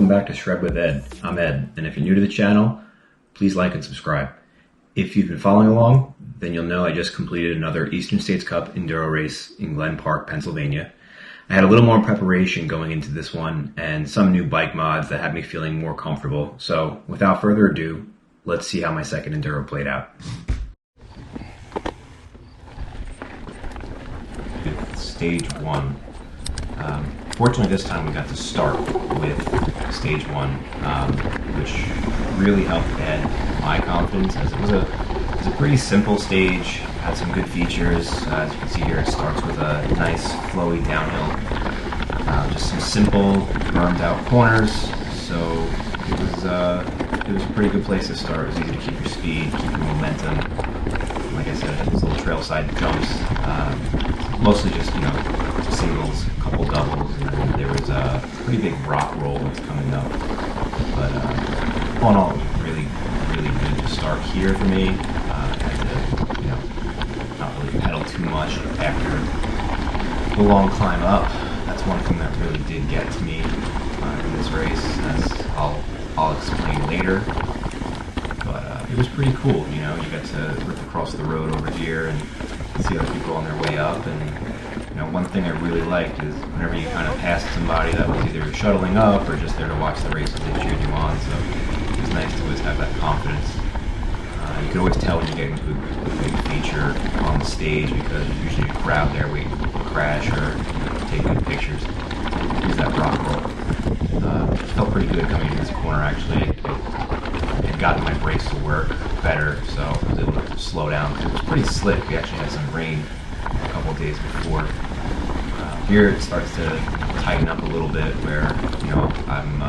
welcome back to Shred with Ed. I'm Ed, and if you're new to the channel, please like and subscribe. If you've been following along, then you'll know I just completed another Eastern States Cup Enduro race in Glen Park, Pennsylvania. I had a little more preparation going into this one and some new bike mods that had me feeling more comfortable. So without further ado, let's see how my second Enduro played out. Stage 1. Fortunately, this time we got to start with stage 1, which really helped add my confidence, as it was a pretty simple stage. Had some good features. As you can see here, it starts with a nice flowy downhill. Just some simple burned out corners. So it was a pretty good place to start. It was easy to keep your speed, keep your momentum. Like I said, these little trail side jumps, mostly just, singles, a couple doubles, and then there was a pretty big rock roll that's coming up. But all in all, it was really good to start here for me. I had to, not really pedal too much after the long climb up. That's one thing that really did get to me in this race, as I'll explain later. But it was pretty cool, you got to rip across the road over here and see other people on their way up. And one thing I really liked is whenever you kind of passed somebody that was either shuttling up or just there to watch the race, they cheered you on. So it was nice to always have that confidence. You can always tell when you get into a big feature on the stage, because there's usually a crowd there waiting for people to crash or take good pictures. Use that rock roll. Felt pretty good coming into this corner, actually. It had gotten my brakes to work better, so I was able to slow down. It was pretty slick. We actually had some rain a couple of days before. Here it starts to tighten up a little bit, where I'm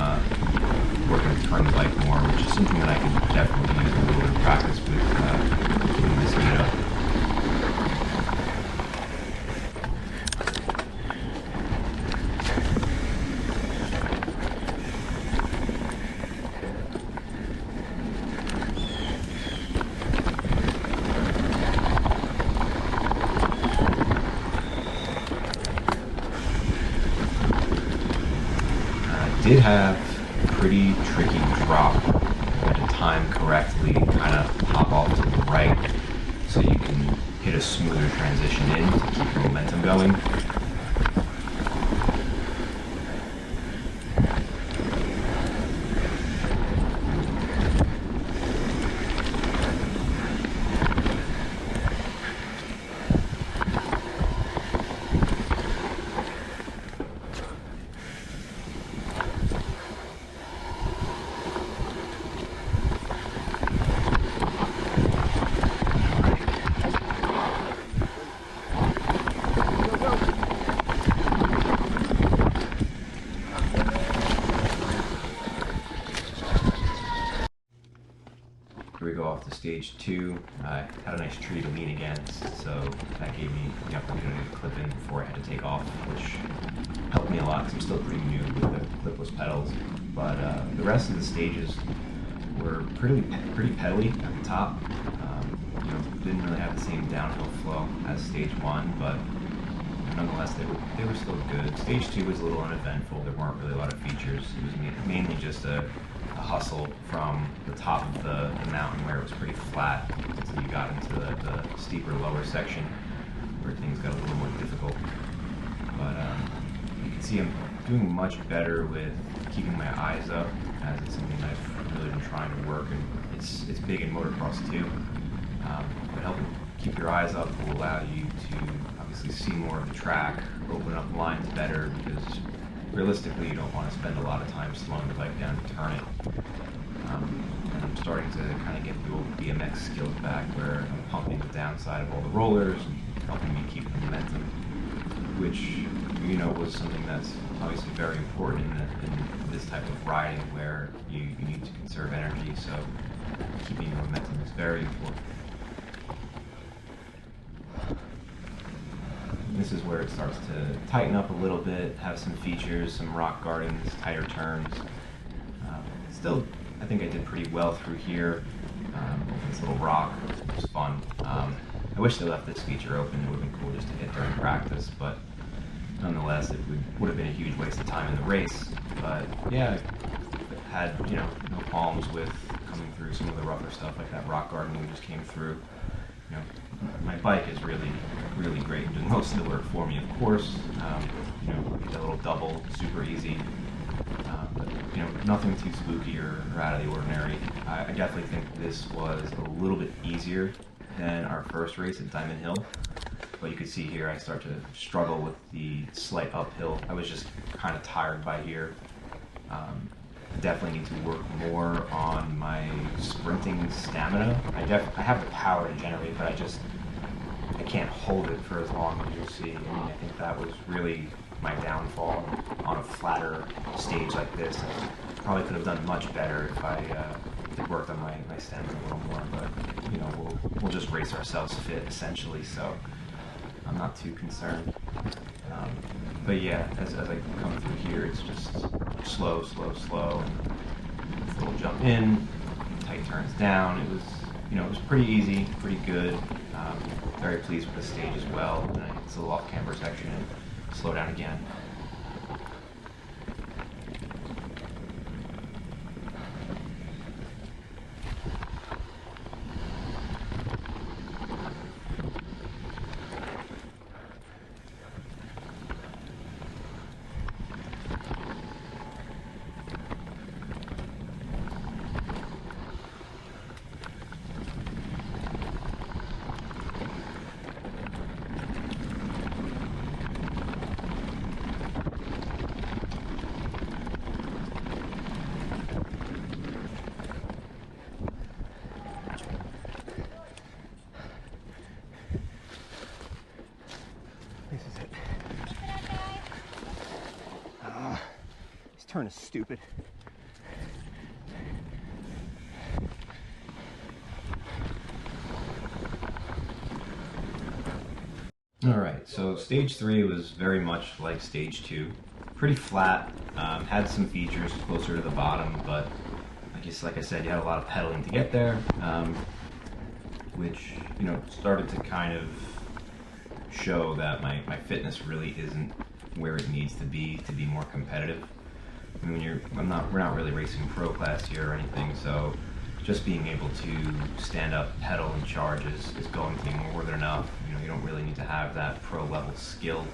working to turn the bike more, which is something that I could definitely use a little bit of practice with keeping my speed up. Did have a pretty tricky drop. You had to time correctly, kind of hop off to the right so you can hit a smoother transition in to keep your momentum going. Here we go off to stage 2. I had a nice tree to lean against, so that gave me the opportunity to clip in before I had to take off, which helped me a lot because I'm still pretty new with the clipless pedals. But the rest of the stages were pretty pedally at the top. Didn't really have the same downhill flow as stage 1, but nonetheless they were still good. Stage 2 was a little uneventful. There weren't really a lot of features. It was mainly just a hustle from the top of the mountain, where it was pretty flat, until you got into the steeper lower section where things got a little more difficult. But you can see I'm doing much better with keeping my eyes up, as it's something I've really been trying to work, and it's big in motocross too. But helping keep your eyes up will allow you to obviously see more of the track, open up lines better, because realistically, you don't want to spend a lot of time slowing the bike down to turn it. And I'm starting to kind of get the old BMX skills back, where I'm pumping the downside of all the rollers and helping me keep the momentum, which was something that's obviously very important in this type of riding, where you need to conserve energy. So keeping your momentum is very important. This is where it starts to tighten up a little bit, have some features, some rock gardens, tighter turns. Still, I think I did pretty well through here. This little rock was fun. I wish they left this feature open. It would have been cool just to hit during practice, but nonetheless, it would have been a huge waste of time in the race. But yeah, had, you know, no qualms with coming through some of the rougher stuff like that rock garden we just came through. You know, my bike is really, really great in doing most of the work for me, of course. You know, the little double, super easy. But, you know, nothing too spooky or out of the ordinary. I definitely think this was a little bit easier than our first race at Diamond Hill. But you can see here I start to struggle with the slight uphill. I was just kind of tired by here. I definitely need to work more on my sprinting stamina. I have the power to generate, but I can't hold it for as long as you'll see. I mean, I think that was really my downfall on a flatter stage like this. I probably could have done much better if I had worked on my stamina a little more, but you know, we'll just race ourselves fit essentially, so I'm not too concerned. But yeah, as I come through here, it's just slow, slow, slow. And little jump in, tight turns down. It was, you know, it was pretty easy, pretty good. Very pleased with the stage as well. And it's a little off camber section and slow down again. This is it. This turn is stupid. Alright, so stage 3 was very much like stage 2. Pretty flat, had some features closer to the bottom, but I guess, like I said, you had a lot of pedaling to get there, which, you know, started to kind of show that my fitness really isn't where it needs to be more competitive. I mean, we're not really racing pro class here or anything, so just being able to stand up, pedal, and charge is going to be more than enough. You know, you don't really need to have that pro level skill.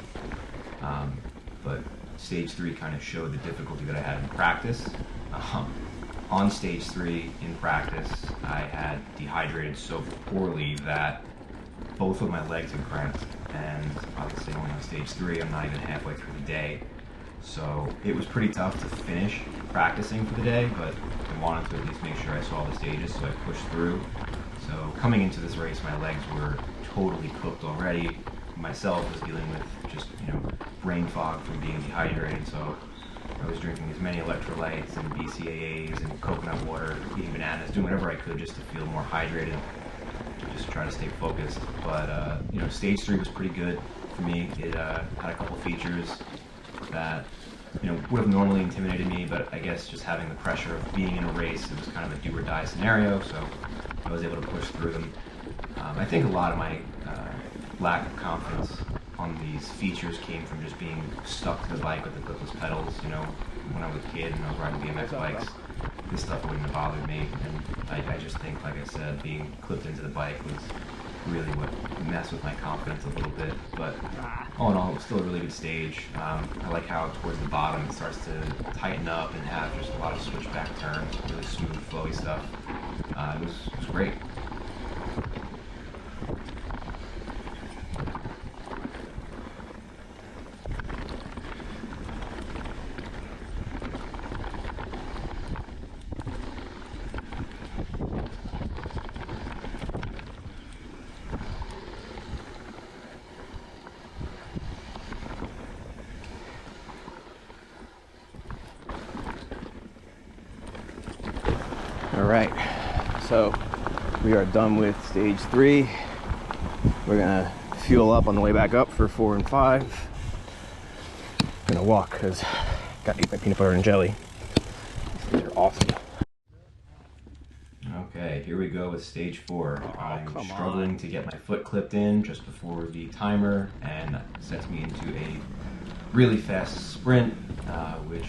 But stage 3 kind of showed the difficulty that I had in practice. On stage 3 in practice, I had dehydrated so poorly that both of my legs had cramped, and obviously only on stage 3, I'm not even halfway through the day. So it was pretty tough to finish practicing for the day, but I wanted to at least make sure I saw the stages, so I pushed through. So coming into this race, my legs were totally cooked already. Myself was dealing with just, you know, brain fog from being dehydrated, so I was drinking as many electrolytes and BCAAs and coconut water, eating bananas, doing whatever I could just to feel more hydrated, just trying to stay focused. But, you know, stage 3 was pretty good for me. It had a couple features that, you know, would have normally intimidated me, but I guess just having the pressure of being in a race, it was kind of a do or die scenario, so I was able to push through them. I think a lot of my lack of confidence on these features came from just being stuck to the bike with the clipless pedals. You know, when I was a kid and I was riding BMX bikes, this stuff wouldn't have bothered me, and I just think, like I said, being clipped into the bike was really what messed with my confidence a little bit. But all in all, it was still a really good stage. I like how towards the bottom it starts to tighten up and have just a lot of switchback turns, really smooth, flowy stuff. It was great. All right, so we are done with stage 3. We're gonna fuel up on the way back up for 4 and 5. Gonna walk because gotta eat my peanut butter and jelly. These are awesome. Okay, here we go with stage 4. I'm struggling to get my foot clipped in just before the timer, and that sets me into a really fast sprint, which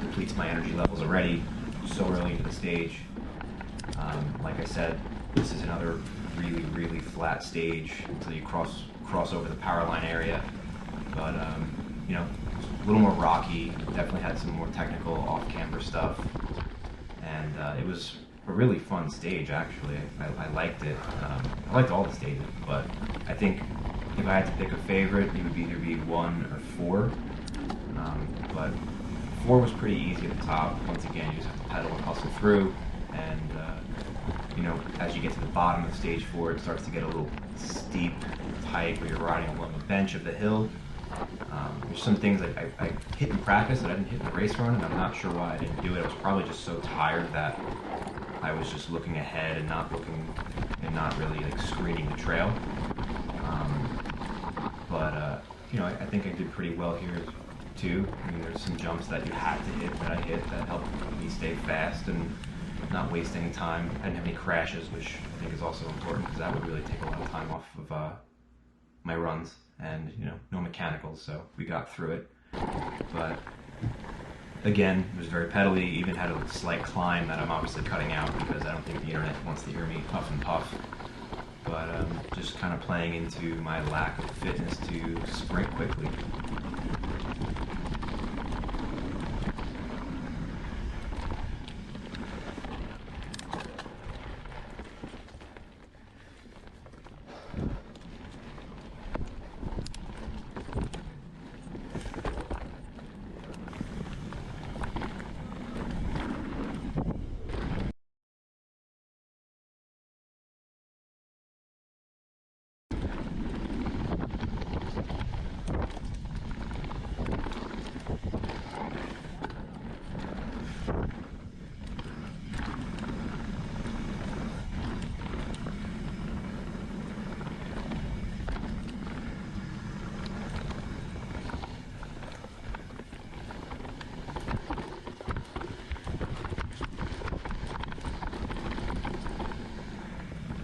depletes my energy levels already so early into the stage. Like I said, this is another really flat stage until you cross over the power line area. But it's a little more rocky. Definitely had some more technical off-camber stuff, and it was a really fun stage actually. I liked it. I liked all the stages, but I think if I had to pick a favorite, it would either be 1 or 4. But 4 was pretty easy at the top. Once again, you just have to pedal and hustle through, and as you get to the bottom of stage 4, it starts to get a little steep, tight, where you're riding along the bench of the hill. There's some things I hit in practice that I didn't hit in the race run, and I'm not sure why I didn't do it. I was probably just so tired that I was just looking ahead and not really like screening the trail. I think I did pretty well here too. I mean, there's some jumps that you had to hit that I hit that helped me stay fast and not waste any time. I didn't have any crashes, which I think is also important because that would really take a lot of time off of my runs, and no mechanicals, so we got through it. But again, it was very pedally, even had a slight climb that I'm obviously cutting out because I don't think the internet wants to hear me puff and puff. But just kind of playing into my lack of fitness to sprint quickly.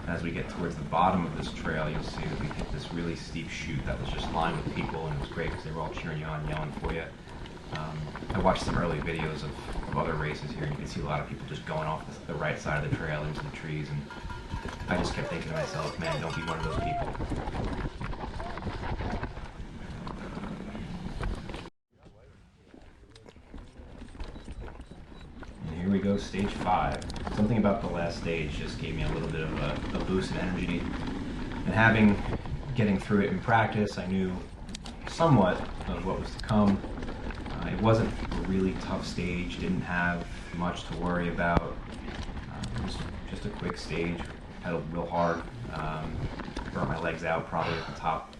As we get towards the bottom of this trail, you'll see that we hit this really steep chute that was just lined with people, and it was great because they were all cheering you on, yelling for you. I watched some early videos of other races here, and you can see a lot of people just going off the right side of the trail into the trees, and I just kept thinking to myself, man, don't be one of those people. And here we go, stage 5. Something about the last stage just gave me a little bit of a boost of energy, and getting through it in practice, I knew somewhat of what was to come. It wasn't a really tough stage, didn't have much to worry about. It was just a quick stage, pedaled real hard, burnt my legs out probably at the top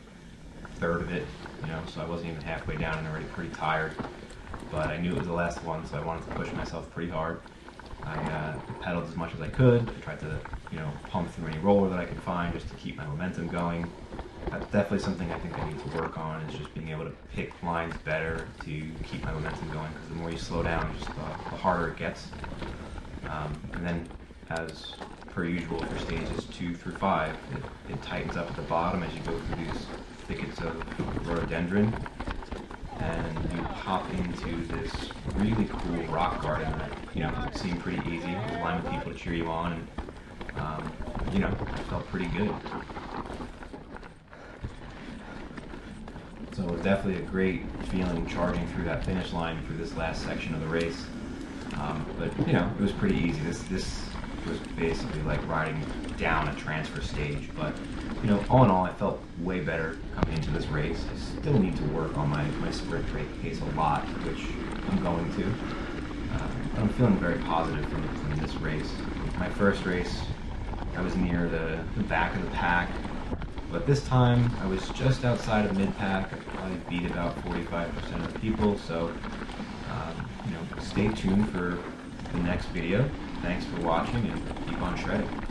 third of it, so I wasn't even halfway down and already pretty tired. But I knew it was the last one, so I wanted to push myself pretty hard. I pedaled as much as I could. I tried to, pump through any roller that I could find just to keep my momentum going. That's definitely something I think I need to work on, is just being able to pick lines better to keep my momentum going, because the more you slow down, just the harder it gets. And then, as per usual for stages 2 through 5, it tightens up at the bottom as you go through these thickets of rhododendron, and you pop into this really cool rock garden that seemed pretty easy. There's a line of people to cheer you on, and it felt pretty good. So it was definitely a great feeling charging through that finish line for this last section of the race. But it was pretty easy. This was basically like riding down a transfer stage. But all in all, I felt way better coming into this race. I still need to work on my sprint pace a lot, which I'm going to. But I'm feeling very positive from this race. My first race, I was near the back of the pack. But this time, I was just outside of mid-pack. I probably beat about 45% of the people, so, stay tuned for the next video. Thanks for watching, and keep on shredding.